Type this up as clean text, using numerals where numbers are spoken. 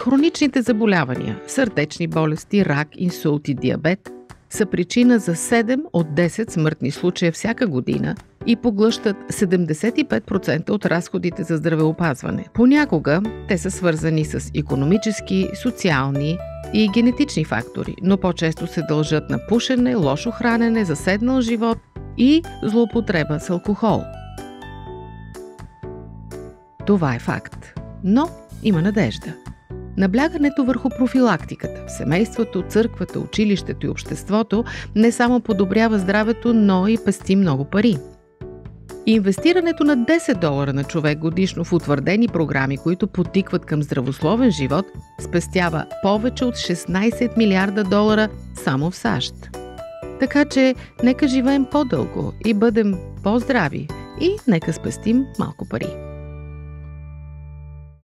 Хроничните заболявания, сърдечни болести, рак, инсулт и диабет са причина за 7 от 10 смъртни случая всяка година и поглъщат 75% от разходите за здравеопазване. Понякога те са свързани с икономически, социални и генетични фактори, но по-често се дължат на пушене, лошо хранене, заседнал живот и злоупотреба с алкохол. Това е факт. Но има надежда. Наблягането върху профилактиката в семейството, църквата, училището и обществото не само подобрява здравето, но и пести много пари. Инвестирането на $10 на човек годишно в утвърдени програми, които потикват към здравословен живот, спестява повече от $16 милиарда само в САЩ. Така че нека живеем по-дълго и бъдем по-здрави и нека спестим малко пари.